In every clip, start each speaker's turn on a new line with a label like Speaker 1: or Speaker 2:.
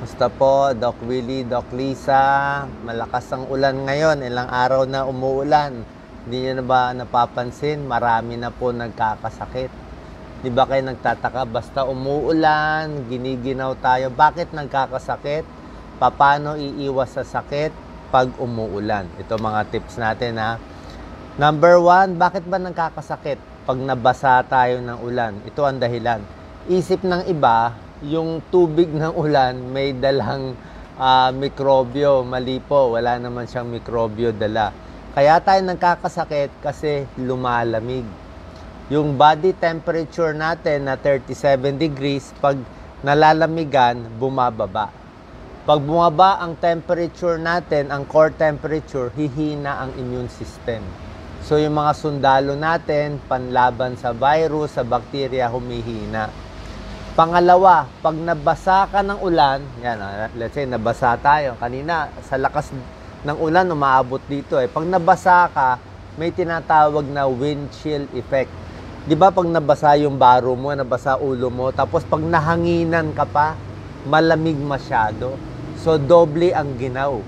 Speaker 1: Basta po, Doc Willie, Doc Lisa, malakas ang ulan ngayon. Ilang araw na umuulan. Hindi niyo na ba napapansin? Marami na po nagkakasakit. Di ba kayo nagtataka? Basta umuulan, giniginaw tayo. Bakit nagkakasakit? Paano iiwas sa sakit pag umuulan? Ito mga tips natin ha. Number 1, bakit ba nagkakasakit pag nabasa tayo ng ulan? Ito ang dahilan. Isip ng iba, yung tubig ng ulan may dalang mikrobyo. Mali po, wala naman siyang mikrobyo dala. Kaya tayo nagkakasakit kasi lumalamig. Yung body temperature natin na 37 degrees, pag nalalamigan, bumababa. Pag bumaba ang temperature natin, ang core temperature, hihina ang immune system. So yung mga sundalo natin, panlaban sa virus, sa bakterya, humihina. Pangalawa, pag nabasa ka ng ulan, yan, let's say nabasa tayo. Kanina, sa lakas ng ulan, umaabot dito. Pag nabasa ka, may tinatawag na wind chill effect. Di ba pag nabasa yung baro mo, nabasa ulo mo, tapos pag nahanginan ka pa, malamig masyado. So, doble ang ginaw.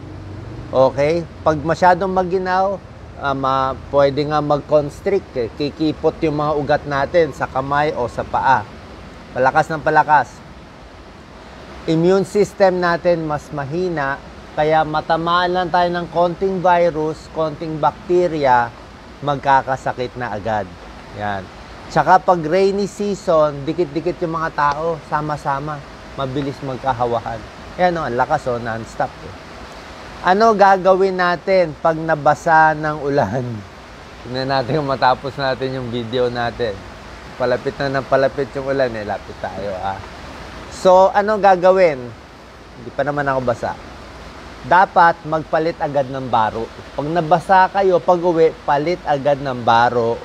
Speaker 1: Okay? Pag masyadong maginaw, pwede nga mag-constrict. Kikipot yung mga ugat natin sa kamay o sa paa. Palakas ng palakas. Immune system natin mas mahina, kaya matamaan lang tayo ng konting virus, konting bakterya, magkakasakit na agad. Yan. Tsaka pag rainy season, dikit-dikit yung mga tao, sama-sama, mabilis magkahawahan. Yan o, ang lakas o, non-stop. Ano gagawin natin pag nabasa ng ulan? Tingnan natin kung matapos natin yung video natin. Palapit na ng palapit yung ulan lapit tayo So, ano gagawin? Hindi pa naman ako basa. Dapat magpalit agad ng baro. Pag nabasa kayo, pag uwi, palit agad ng baro.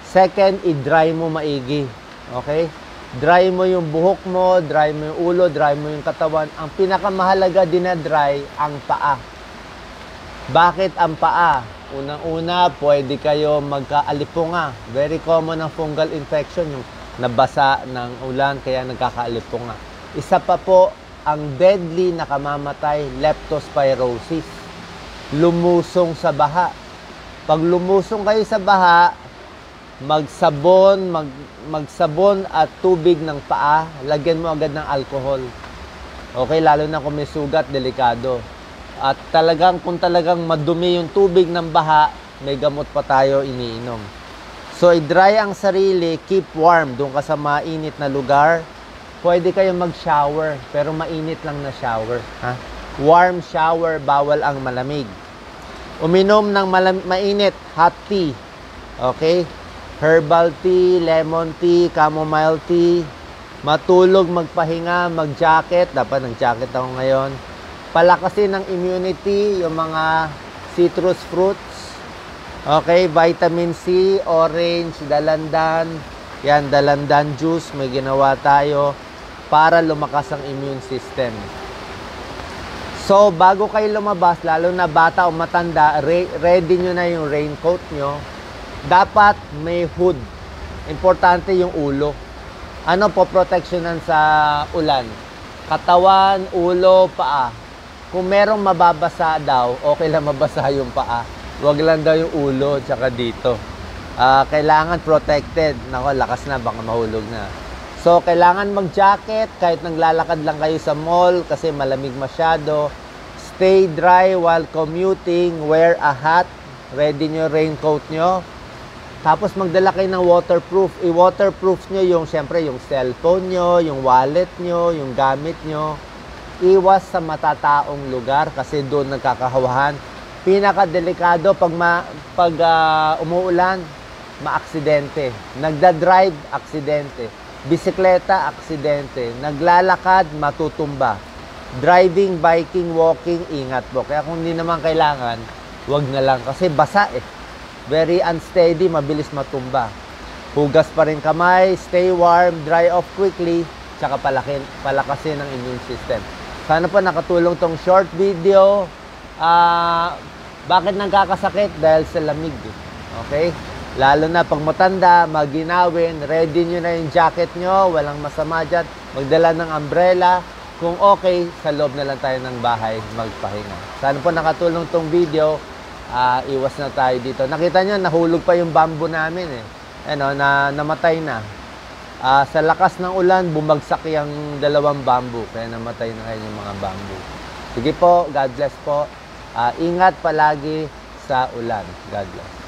Speaker 1: Second, i-dry mo maigi. Okay? Dry mo yung buhok mo, dry mo yung ulo, dry mo yung katawan. Ang pinakamahalaga din na dry, ang paa. Bakit ang paa? Unang-una, pwede kayo magkaalipunga. Very common ang fungal infection, yung nabasa ng ulan, kaya nagkakaalipunga. Isa pa po, ang deadly na kamamatay, leptospirosis. Lumusong sa baha. Pag lumusong kayo sa baha, magsabon at tubig ng paa, lagyan mo agad ng alcohol. Okay, lalo na kung may sugat, delikado. At kung talagang madumi yung tubig ng baha, may gamot pa tayo iniinom. So, i-dry ang sarili, keep warm. Doon ka sa mainit na lugar. Pwede kayo mag-shower, pero mainit lang na shower. Warm shower, bawal ang malamig. Uminom ng mainit, hot tea. Okay? Herbal tea, lemon tea, chamomile tea. Matulog, magpahinga, mag-jacket. Dapat nag-jacket ako ngayon. Palakasin ng immunity, yung mga citrus fruits. Okay, vitamin C, orange, dalandan. Yan, dalandan juice, may ginawa tayo para lumakas ang immune system. So, bago kayo lumabas, lalo na bata o matanda, ready nyo na yung raincoat nyo. Dapat may hood. Importante yung ulo. Ano po protectionan sa ulan? Katawan, ulo, paa. Kung merong mababasa daw, okay lang mabasa yung paa. Huwag lang daw yung ulo, tsaka dito. Kailangan protected. Nako, lakas na, baka mahulog na. So, kailangan mag-jacket kahit naglalakad lang kayo sa mall kasi malamig masyado. Stay dry while commuting. Wear a hat. Ready nyo raincoat nyo. Tapos magdala kayo ng waterproof. I-waterproof nyo syempre, yung cellphone nyo, yung wallet nyo, yung gamit nyo. Iwas sa matataong lugar kasi doon nagkakahawahan. Pinakadelikado pag umuulan, maaksidente. Nagda-drive, aksidente. Bisikleta, aksidente. Naglalakad, matutumba. Driving, biking, walking, ingat po. Kaya kung hindi naman kailangan, wag na lang kasi basa Very unsteady, mabilis matumba. Hugas pa rin kamay, stay warm, dry off quickly, tsaka palakasin ang immune system. Sana po nakatulong tong short video. Bakit nagkakasakit? Dahil sa lamig. Okay? Lalo na pag matanda, maginawin, ready nyo na yung jacket nyo, walang masama dyan. Magdala ng umbrella, Kung okay, sa loob na lang tayo ng bahay magpahinga. Sana po nakatulong tong video. Iwas na tayo dito. Nakita nyo, nahulog pa yung bamboo namin eh. Ano, namatay na. Sa lakas ng ulan, bumagsak yung dalawang bamboo. Kaya namatay na kayo yung mga bamboo. Sige po, God bless po. Ingat palagi sa ulan. God bless.